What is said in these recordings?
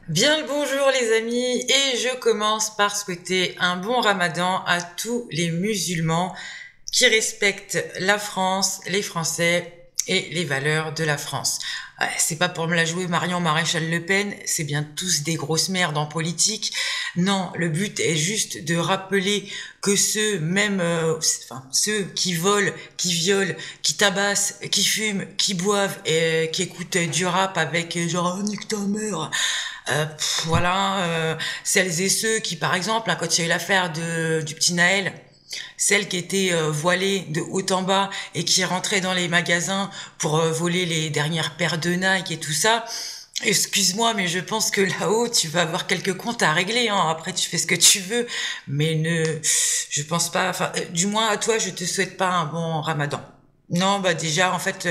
Bien le bonjour les amis, et je commence par souhaiter un bon ramadan à tous les musulmans qui respectent la France, les Français et les valeurs de la France. C'est pas pour me la jouer Marion Maréchal Le Pen, c'est bien tous des grosses merdes en politique. Non, le but est juste de rappeler que ceux, même, ceux qui volent, qui violent, qui tabassent, qui fument, qui boivent et qui écoutent du rap avec genre oh, nique ta mère. Voilà, celles et ceux qui, par exemple, quand il y a eu l'affaire du petit Naël, celle qui était voilée de haut en bas et qui rentrait dans les magasins pour voler les dernières paires de Nike et tout ça. Excuse-moi, mais je pense que là-haut, tu vas avoir quelques comptes à régler, hein. Après, tu fais ce que tu veux, mais je pense pas, enfin, du moins à toi, je te souhaite pas un bon ramadan. Non, bah déjà, en fait,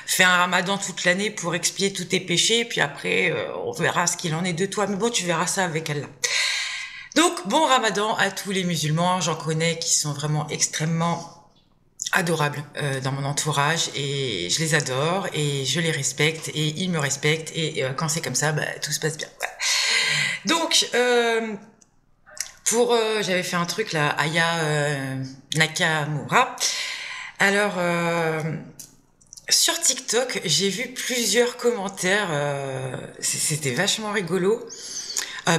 fais un ramadan toute l'année pour expier tous tes péchés, puis après, on verra ce qu'il en est de toi. Mais bon, tu verras ça avec Allah. Donc, bon ramadan à tous les musulmans. J'en connais qui sont vraiment extrêmement adorables dans mon entourage et je les adore et je les respecte et ils me respectent et quand c'est comme ça, bah, tout se passe bien. Voilà. Donc, j'avais fait un truc là, Aya Nakamura. Alors, sur TikTok, j'ai vu plusieurs commentaires. C'était vachement rigolo.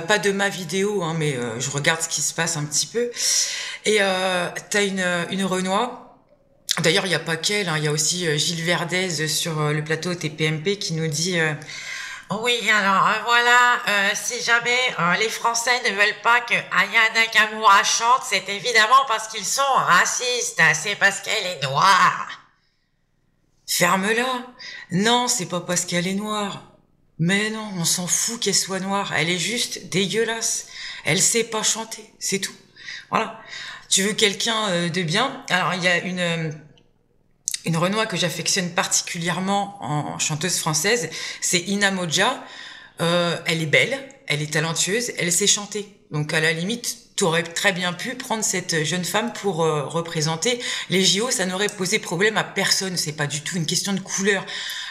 Pas de ma vidéo, hein, mais je regarde ce qui se passe un petit peu. Et t'as une Renoir. D'ailleurs, il n'y a pas qu'elle, hein, il y a aussi Gilles Verdez sur le plateau TPMP qui nous dit oui, alors voilà, si jamais les Français ne veulent pas que Aya Nakamura chante, c'est évidemment parce qu'ils sont racistes, c'est parce qu'elle est noire. Ferme-la. Non, c'est pas parce qu'elle est noire. Mais non, on s'en fout qu'elle soit noire. Elle est juste dégueulasse. Elle sait pas chanter, c'est tout. Voilà. Tu veux quelqu'un de bien? Alors, il y a une Renoir que j'affectionne particulièrement en chanteuse française, c'est Ina Modja. Elle est belle, elle est talentueuse, elle sait chanter. Donc à la limite, t'aurais très bien pu prendre cette jeune femme pour représenter les JO, ça n'aurait posé problème à personne. C'est pas du tout une question de couleur.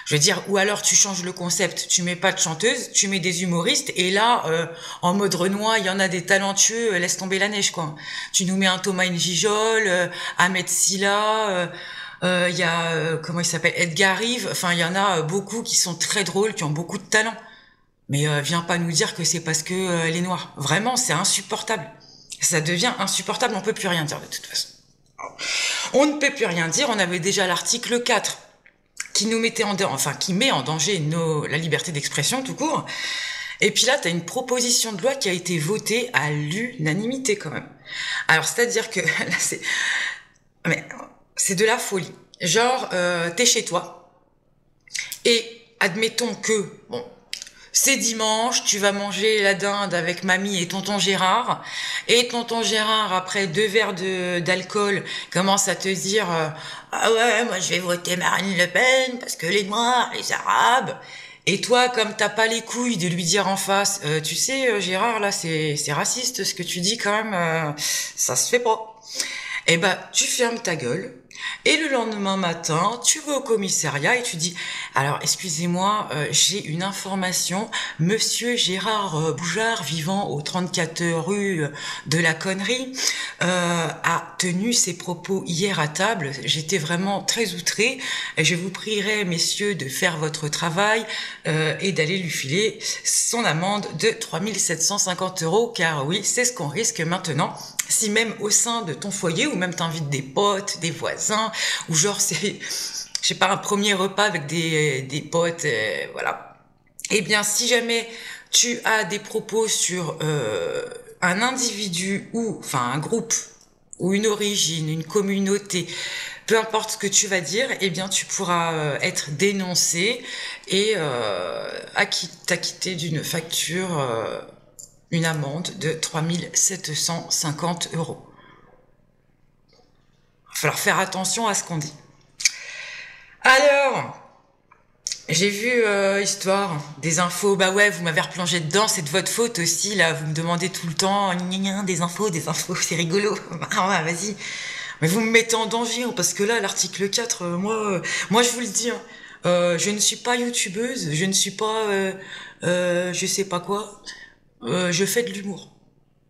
Je veux dire, ou alors tu changes le concept, tu mets pas de chanteuse, tu mets des humoristes, et là, en mode Renoir, il y en a des talentueux, laisse tomber la neige, quoi. Tu nous mets un Thomas Njijol, Ahmed Silla, il y a, comment il s'appelle, Edgar Rive, enfin, il y en a beaucoup qui sont très drôles, qui ont beaucoup de talent. Mais viens pas nous dire que c'est parce que elle est noire. Vraiment, c'est insupportable. Ça devient insupportable, on peut plus rien dire de toute façon. On ne peut plus rien dire, on avait déjà l'article 4 qui nous mettait qui met en danger la liberté d'expression tout court. Et puis là, t'as une proposition de loi qui a été votée à l'unanimité quand même. Alors, c'est-à-dire que là, c'est de la folie. Genre, t'es chez toi et admettons que, bon, c'est dimanche, tu vas manger la dinde avec mamie et tonton Gérard. Et tonton Gérard, après 2 verres d'alcool, commence à te dire ah ouais, moi je vais voter Marine Le Pen parce que les Noirs, les Arabes. Et toi, comme t'as pas les couilles de lui dire en face, tu sais Gérard, là c'est raciste ce que tu dis quand même, ça se fait pas. Eh ben, tu fermes ta gueule. Et le lendemain matin, tu vas au commissariat et tu dis, alors excusez-moi, j'ai une information, monsieur Gérard Boujard, vivant au 34 rue de la Connerie, a tenu ses propos hier à table. J'étais vraiment très outrée. Je vous prierai, messieurs, de faire votre travail et d'aller lui filer son amende de 3750 €, car oui, c'est ce qu'on risque maintenant. Si même au sein de ton foyer, ou même t'invites des potes, des voisins, ou genre c'est, je sais pas, un premier repas avec des potes, voilà. Eh bien, si jamais tu as des propos sur un individu ou, enfin, un groupe, ou une origine, une communauté, peu importe ce que tu vas dire, eh bien, tu pourras être dénoncé et t'acquitter d'une facture, une amende de 3750 €. Il va falloir faire attention à ce qu'on dit. Alors, j'ai vu histoire des infos. Bah ouais, vous m'avez replongé dedans, c'est de votre faute aussi là. Vous me demandez tout le temps des infos, c'est rigolo. Ah ouais, vas-y. Mais vous me mettez en danger hein, parce que là, l'article 4, moi je vous le dis, hein, je ne suis pas youtubeuse, je ne suis pas je sais pas quoi, je fais de l'humour.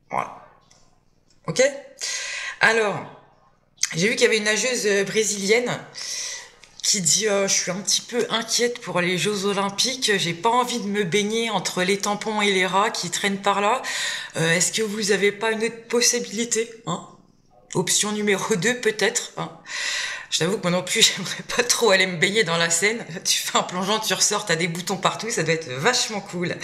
Voilà. Ok? Alors, j'ai vu qu'il y avait une nageuse brésilienne qui dit je suis un petit peu inquiète pour les Jeux Olympiques, j'ai pas envie de me baigner entre les tampons et les rats qui traînent par là. Est-ce que vous avez pas une autre possibilité, hein? Option numéro 2 peut-être, hein. Je t'avoue que moi non plus, j'aimerais pas trop aller me baigner dans la Seine. Tu fais un plongeon, tu ressors, t'as des boutons partout, ça doit être vachement cool.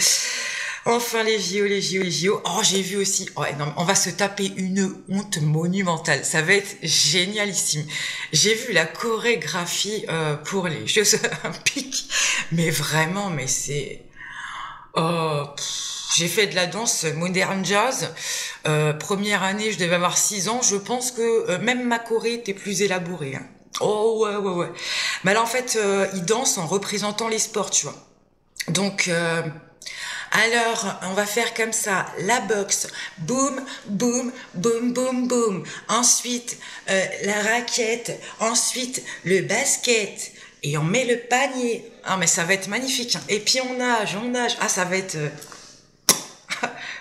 Enfin, les JO, les JO, les JO. Oh, j'ai vu aussi. Oh, non, on va se taper une honte monumentale. Ça va être génialissime. J'ai vu la chorégraphie pour les Jeux Olympiques. Mais vraiment, mais c'est... Oh, j'ai fait de la danse moderne jazz. Première année, je devais avoir 6 ans. Je pense que même ma choré était plus élaborée, hein. Oh, ouais, ouais, ouais. Mais là, en fait, ils dansent en représentant les sports, tu vois. Donc... alors, on va faire comme ça, la boxe, boum, boum, boum, boum, boum. Ensuite, la raquette. Ensuite, le basket. Et on met le panier. Ah, mais ça va être magnifique, hein. Et puis on nage, on nage. Ah, ça va être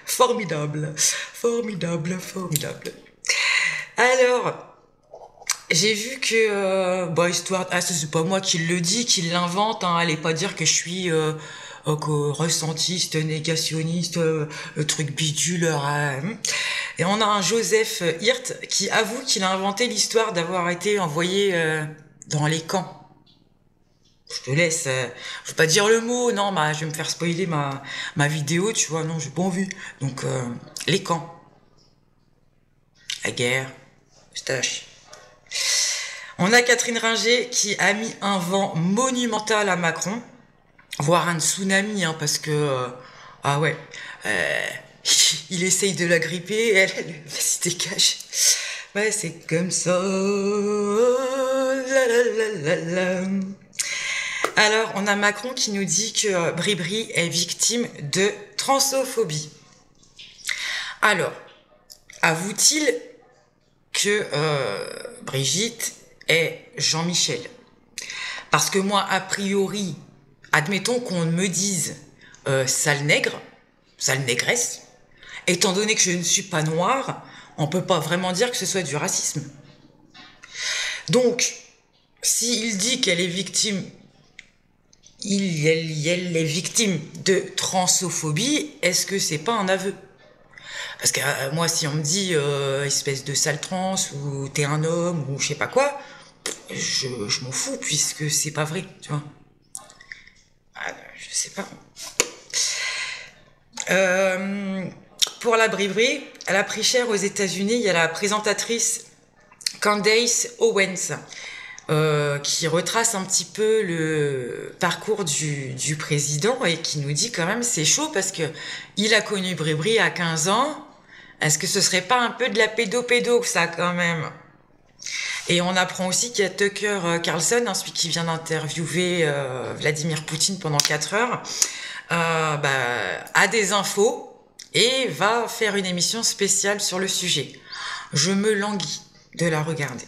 formidable, formidable, formidable. Alors, j'ai vu que, histoire, ah, ça, c'est pas moi qui le dis, qui l'invente, hein. Allez pas dire que je suis ressentiste, négationniste, le truc bidule. Et on a un Joseph Hirt qui avoue qu'il a inventé l'histoire d'avoir été envoyé dans les camps. Je te laisse, je veux pas dire le mot, non, bah, je vais me faire spoiler ma vidéo, tu vois, non, j'ai pas envie. Donc, les camps. La guerre, stache. On a Catherine Ringer qui a mis un vent monumental à Macron, voire un tsunami, hein, parce que ah ouais, il essaye de la gripper, vas-y dégage. Ouais, c'est comme ça. La, la, la, la, la. Alors, on a Macron qui nous dit que Bribri est victime de transophobie. Alors, avoue-t-il que Brigitte est Jean-Michel? Parce que moi, a priori, admettons qu'on me dise sale nègre, sale négresse, étant donné que je ne suis pas noire, on peut pas vraiment dire que ce soit du racisme. Donc, s'il dit qu'elle est victime, elle est victime de transophobie, est-ce que c'est pas un aveu? Parce que moi, si on me dit espèce de sale trans, ou t'es un homme, ou je sais pas quoi, je m'en fous, puisque c'est pas vrai, tu vois. Ah, je sais pas. Pour la briberie, elle a pris cher aux États-Unis. Il y a la présentatrice Candace Owens qui retrace un petit peu le parcours du président et qui nous dit quand même c'est chaud parce que il a connu Bribri à 15 ans. Est-ce que ce serait pas un peu de la pédo ça quand même? Et on apprend aussi qu'il y a Tucker Carlson, hein, celui qui vient d'interviewer Vladimir Poutine pendant 4 heures, a des infos et va faire une émission spéciale sur le sujet. Je me languis de la regarder.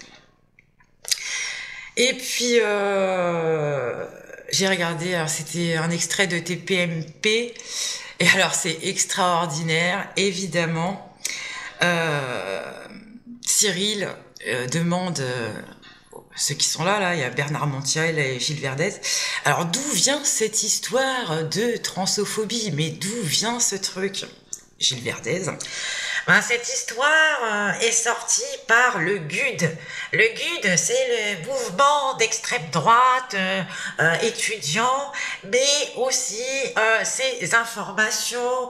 Et puis, j'ai regardé, alors c'était un extrait de TPMP, et alors c'est extraordinaire, évidemment. Cyril demande, ceux qui sont là, il y a Bernard Montiel et Gilles Verdez, alors d'où vient cette histoire de transophobie? Mais d'où vient ce truc? Gilles Verdez. Cette histoire est sortie par le GUD. Le GUD, c'est le mouvement d'extrême droite étudiant, mais aussi ces informations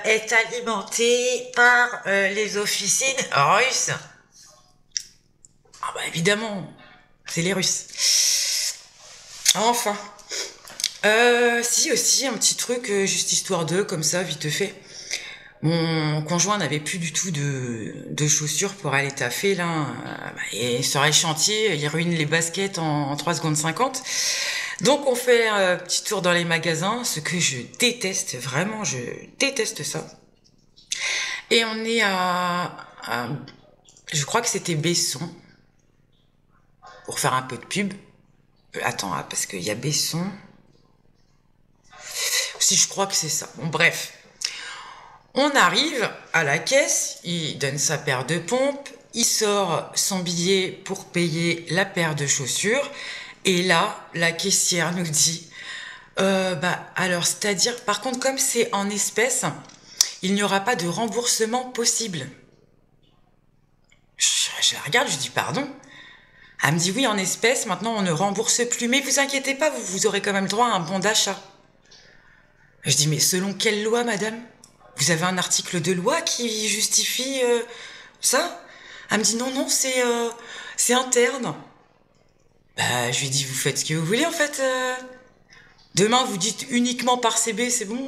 est alimentée par les officines russes. Ah bah évidemment, c'est les Russes. Enfin. Si aussi, un petit truc, juste histoire d'eux, comme ça, vite fait. Mon conjoint n'avait plus du tout de chaussures pour aller taffer, là. Et sur les chantiers, il ruine les baskets en 3 secondes 50. Donc on fait un petit tour dans les magasins, ce que je déteste, vraiment, je déteste ça. Et on est à je crois que c'était Besson, pour faire un peu de pub. Attends, parce qu'il y a Besson. Si, je crois que c'est ça. Bon, bref. On arrive à la caisse, il donne sa paire de pompes, il sort son billet pour payer la paire de chaussures. Et là, la caissière nous dit, alors, c'est-à-dire, par contre, comme c'est en espèces, il n'y aura pas de remboursement possible. Je la regarde, je dis, pardon. Elle me dit, oui, en espèces, maintenant, on ne rembourse plus. Mais vous inquiétez pas, vous aurez quand même droit à un bon d'achat. Je dis, mais selon quelle loi, madame? Vous avez un article de loi qui justifie ça? Elle me dit, non, c'est interne. Je lui dis, vous faites ce que vous voulez, en fait. Demain, vous dites uniquement par CB, c'est bon,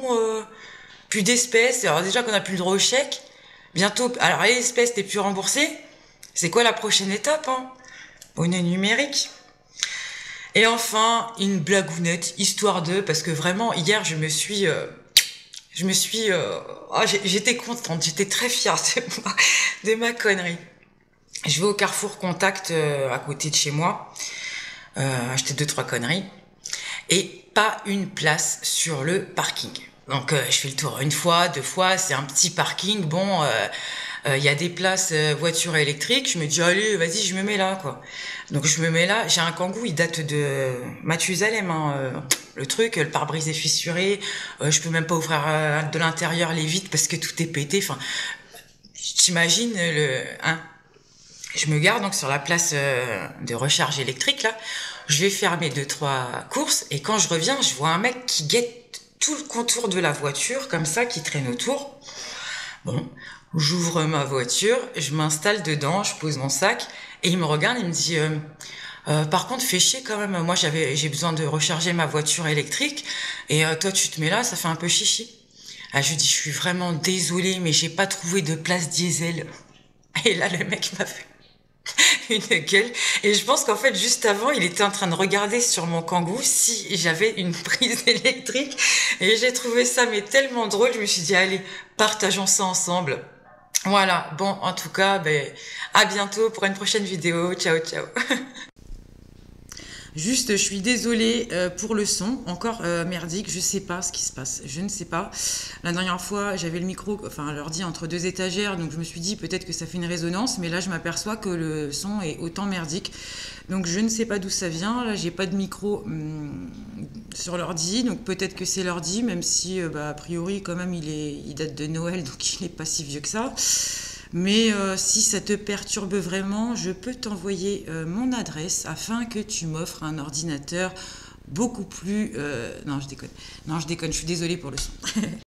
plus d'espèces. Alors déjà qu'on n'a plus le droit au chèque. Bientôt, alors les espèces, t'es plus remboursé. C'est quoi la prochaine étape, hein? Monnaie numérique. Et enfin, une blagounette, histoire de, parce que vraiment, hier, j'étais contente, j'étais très fière de ma connerie. Je vais au Carrefour Contact à côté de chez moi, acheter 2-3 conneries, et pas une place sur le parking. Donc je fais le tour une fois, 2 fois, c'est un petit parking, bon, il y a des places voitures électriques, je me dis allez, vas-y, je me mets là, quoi. Donc je me mets là, j'ai un Kangoo, il date de Mathusalem, le truc, le pare-brise est fissuré, je peux même pas ouvrir de l'intérieur les vitres parce que tout est pété, enfin, t'imagines je me gare donc sur la place de recharge électrique là, je vais faire mes 2-3 courses et quand je reviens, je vois un mec qui guette tout le contour de la voiture comme ça, qui traîne autour. Bon, j'ouvre ma voiture, je m'installe dedans, je pose mon sac et il me regarde, il me dit par contre fais chier quand même, moi j'ai besoin de recharger ma voiture électrique et toi tu te mets là, ça fait un peu chichi. Je lui dis je suis vraiment désolée mais j'ai pas trouvé de place diesel. Et là le mec m'a fait une gueule. Et je pense qu'en fait, juste avant, il était en train de regarder sur mon Kangoo si j'avais une prise électrique. Et j'ai trouvé ça mais tellement drôle. Je me suis dit, allez, partageons ça ensemble. Voilà. Bon, en tout cas, à bientôt pour une prochaine vidéo. Ciao, ciao. Juste, je suis désolée pour le son, encore merdique, je sais pas ce qui se passe, je ne sais pas. La dernière fois, j'avais le micro, enfin l'ordi entre 2 étagères, donc je me suis dit peut-être que ça fait une résonance, mais là je m'aperçois que le son est autant merdique. Donc je ne sais pas d'où ça vient, là j'ai pas de micro sur l'ordi, donc peut-être que c'est l'ordi, même si a priori quand même il date de Noël, donc il n'est pas si vieux que ça. Mais si ça te perturbe vraiment, je peux t'envoyer mon adresse afin que tu m'offres un ordinateur beaucoup plus... Non, je déconne. Non, je déconne, je suis désolée pour le son.